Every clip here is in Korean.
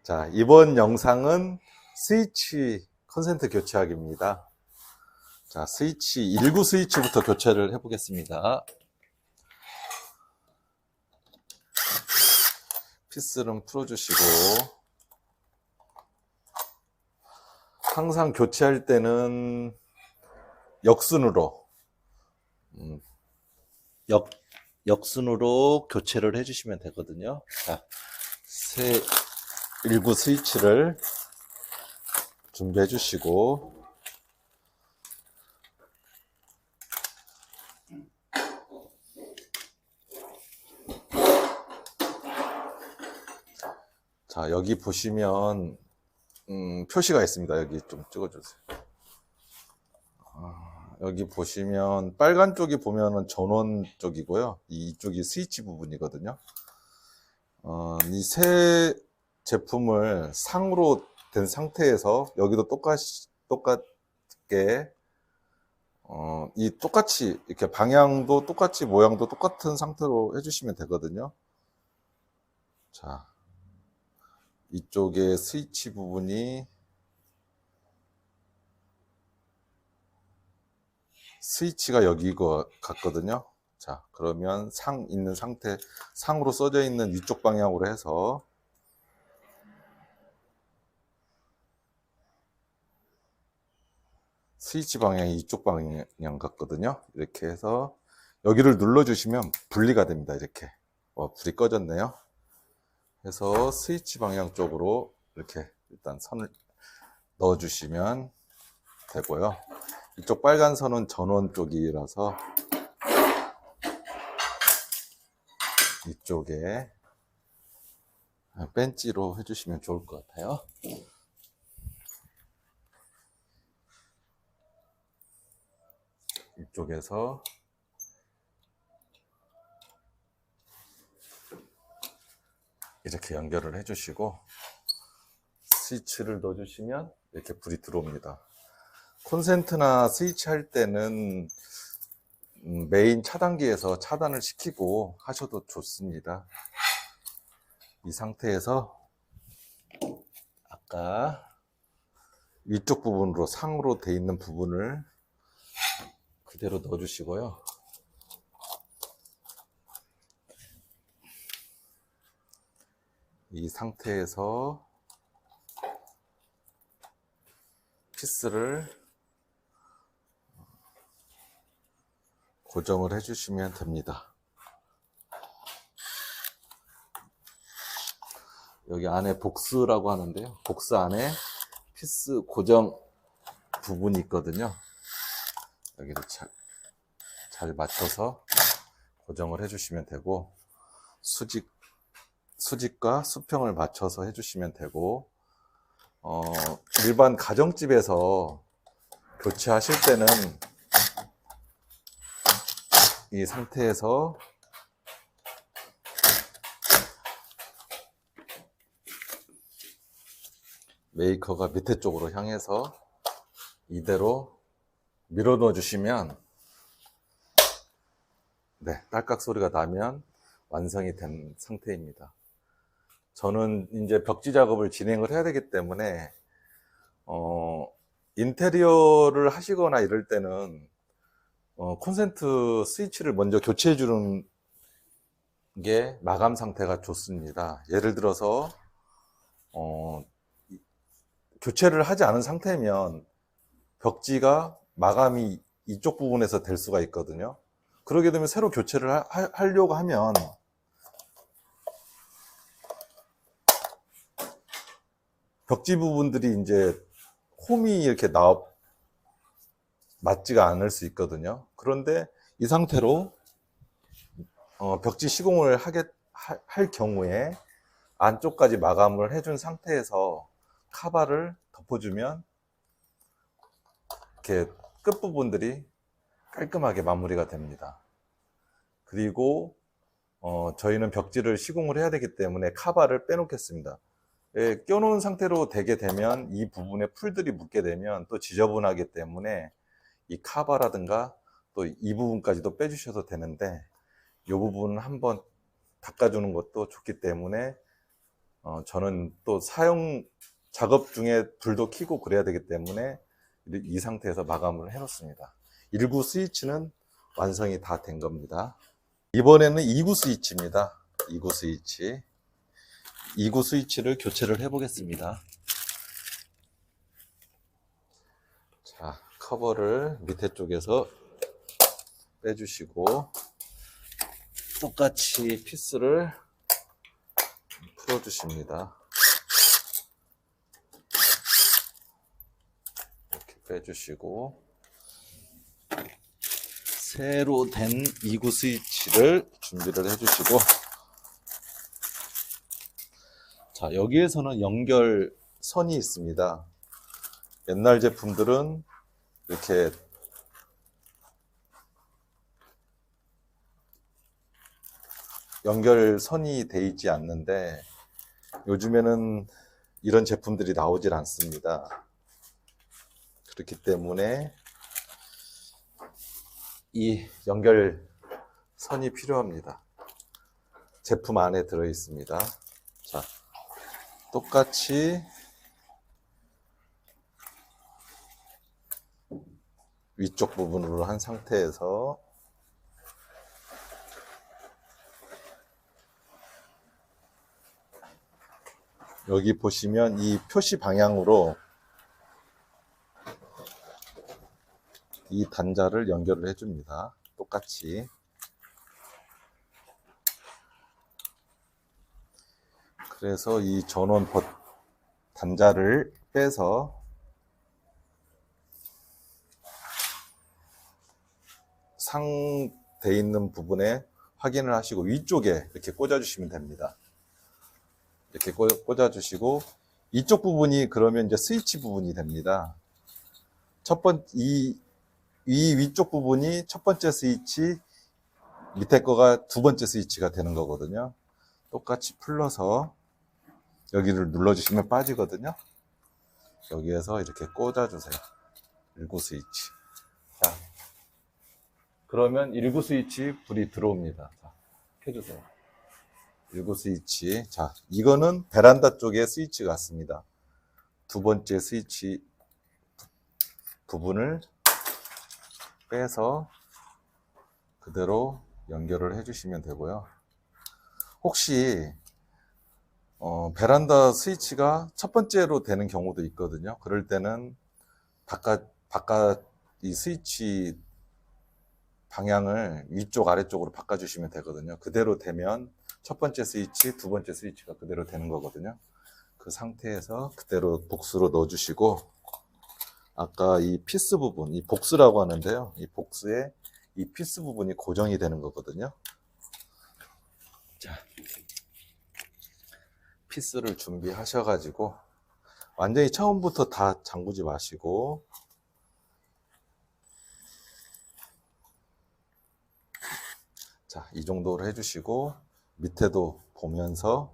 자, 이번 영상은 스위치 컨센트 교체하기입니다. 자, 스위치 1구 스위치부터 교체를 해보겠습니다. 피스는 풀어주시고, 항상 교체할 때는 역순으로 역순으로 교체를 해주시면 되거든요. 자, 새 1구 스위치를 준비해 주시고, 자, 여기 보시면 표시가 있습니다. 여기 좀 찍어주세요. 여기 보시면 빨간 쪽이 보면은 전원 쪽이고요. 이쪽이 스위치 부분이거든요. 이 새 제품을 상으로 된 상태에서 여기도 똑같게 똑같이 이렇게 방향도 똑같이 모양도 똑같은 상태로 해주시면 되거든요. 자, 이쪽에 스위치 부분이 스위치가 여기 같거든요. 자, 그러면 상 있는 상태, 상으로 써져 있는 위쪽 방향으로 해서 스위치 방향이 이쪽 방향 같거든요. 이렇게 해서 여기를 눌러주시면 분리가 됩니다. 이렇게 불이 꺼졌네요. 그래서 스위치 방향 쪽으로 이렇게 일단 선을 넣어주시면 되고요. 이쪽 빨간 선은 전원 쪽이라서 이쪽에 벤치로 해주시면 좋을 것 같아요. 이쪽에서 이렇게 연결을 해주시고 스위치를 넣어주시면 이렇게 불이 들어옵니다. 콘센트나 스위치 할 때는 메인 차단기에서 차단을 시키고 하셔도 좋습니다. 이 상태에서 아까 위쪽 부분으로 상으로 돼 있는 부분을 그대로 넣어주시고요. 이 상태에서 피스를 고정을 해주시면 됩니다. 여기 안에 복스라고 하는데요. 복스 안에 피스 고정 부분이 있거든요. 여기도 잘 맞춰서 고정을 해주시면 되고, 수직과 수평을 맞춰서 해주시면 되고, 일반 가정집에서 교체하실 때는 이 상태에서 메이커가 밑에 쪽으로 향해서 이대로 밀어 넣어 주시면 딸깍 소리가 나면 완성이 된 상태입니다. 저는 이제 벽지 작업을 진행을 해야 되기 때문에 인테리어를 하시거나 이럴 때는 콘센트 스위치를 먼저 교체해 주는 게 마감 상태가 좋습니다. 예를 들어서 교체를 하지 않은 상태면 벽지가 마감이 이쪽 부분에서 될 수가 있거든요. 그러게 되면 새로 교체를 하려고 하면 벽지 부분들이 이제 홈이 이렇게 맞지가 않을 수 있거든요. 그런데 이 상태로 벽지 시공을 할 경우에 안쪽까지 마감을 해준 상태에서 카바를 덮어주면 이렇게 끝부분들이 깔끔하게 마무리가 됩니다. 그리고 저희는 벽지를 시공을 해야 되기 때문에 카바를 빼놓겠습니다. 껴놓은 상태로 되게 되면 이 부분에 풀들이 묻게 되면 또 지저분하기 때문에 이 카바라든가 또 이 부분까지도 빼주셔도 되는데 이 부분은 한번 닦아주는 것도 좋기 때문에 저는 또 사용 작업 중에 불도 켜고 그래야 되기 때문에 이 상태에서 마감을 해 놓습니다. 1구 스위치는 완성이 다 된 겁니다. 이번에는 2구 스위치입니다. 2구 스위치. 2구 스위치를 교체를 해 보겠습니다. 자, 커버를 밑에 쪽에서 빼주시고 똑같이 피스를 풀어주십니다. 이렇게 빼주시고 새로 된 2구 스위치를 준비를 해주시고, 자, 여기에서는 연결선이 있습니다. 옛날 제품들은 이렇게 연결선이 돼 있지 않는데 요즘에는 이런 제품들이 나오질 않습니다. 그렇기 때문에 이 연결선이 필요합니다. 제품 안에 들어 있습니다. 자, 똑같이 위쪽 부분으로 한 상태에서 여기 보시면 이 표시 방향으로 이 단자를 연결을 해줍니다. 똑같이. 그래서 이 전원 단자를 빼서 상돼 있는 부분에 확인을 하시고 위쪽에 이렇게 꽂아주시면 됩니다. 이렇게 꽂아주시고 이쪽 부분이 그러면 이제 스위치 부분이 됩니다. 이 위쪽 부분이 첫 번째 스위치, 밑에 거가 두 번째 스위치가 되는 거거든요. 똑같이 풀러서 여기를 눌러주시면 빠지거든요. 여기에서 이렇게 꽂아주세요. 1구 스위치. 자, 그러면 1구 스위치 불이 들어옵니다. 자, 켜주세요. 1구 스위치. 자, 이거는 베란다 쪽에 스위치 같습니다. 두 번째 스위치 부분을 빼서 그대로 연결을 해주시면 되고요. 혹시 베란다 스위치가 첫 번째로 되는 경우도 있거든요. 그럴 때는 바깥 이 스위치 방향을 위쪽 아래쪽으로 바꿔주시면 되거든요. 그대로 되면 첫 번째 스위치, 두 번째 스위치가 그대로 되는 거거든요. 그 상태에서 그대로 복스로 넣어주시고, 아까 이 피스 부분, 이 복스라고 하는데요. 이 복스에 이 피스 부분이 고정이 되는 거거든요. 자, 피스를 준비하셔가지고 완전히 처음부터 다 잠그지 마시고, 자, 이 정도로 해주시고 밑에도 보면서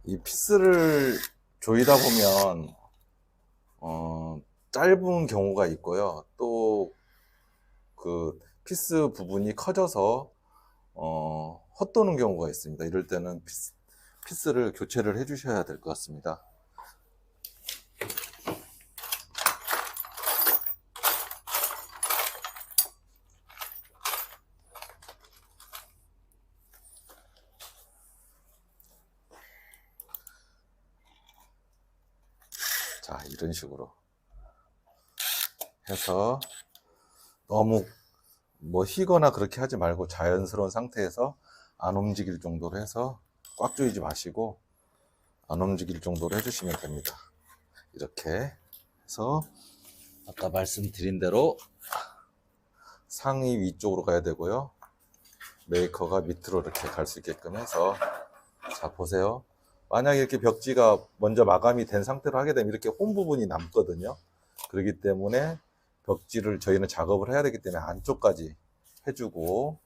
이 피스를 조이다 보면 짧은 경우가 있고요. 또 그 피스 부분이 커져서 헛도는 경우가 있습니다. 이럴 때는 피스를 교체를 해 주셔야 될 것 같습니다. 자, 이런 식으로 해서 너무 뭐 휘거나 그렇게 하지 말고 자연스러운 상태에서 안 움직일 정도로 해서 꽉 조이지 마시고 안 움직일 정도로 해주시면 됩니다. 이렇게 해서 아까 말씀드린 대로 상이 위쪽으로 가야 되고요. 메이커가 밑으로 이렇게 갈 수 있게끔 해서, 자 보세요. 만약에 이렇게 벽지가 먼저 마감이 된 상태로 하게 되면 이렇게 홈 부분이 남거든요. 그렇기 때문에 벽지를 저희는 작업을 해야 되기 때문에 안쪽까지 해주고,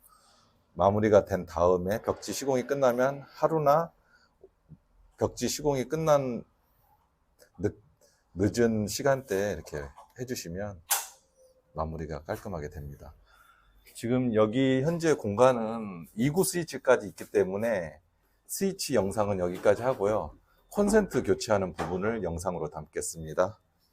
마무리가 된 다음에 벽지 시공이 끝나면 하루나 벽지 시공이 끝난 늦은 시간대에 이렇게 해주시면 마무리가 깔끔하게 됩니다. 지금 여기 현재 공간은 2구 스위치까지 있기 때문에 스위치 영상은 여기까지 하고요. 콘센트 교체하는 부분을 영상으로 담겠습니다.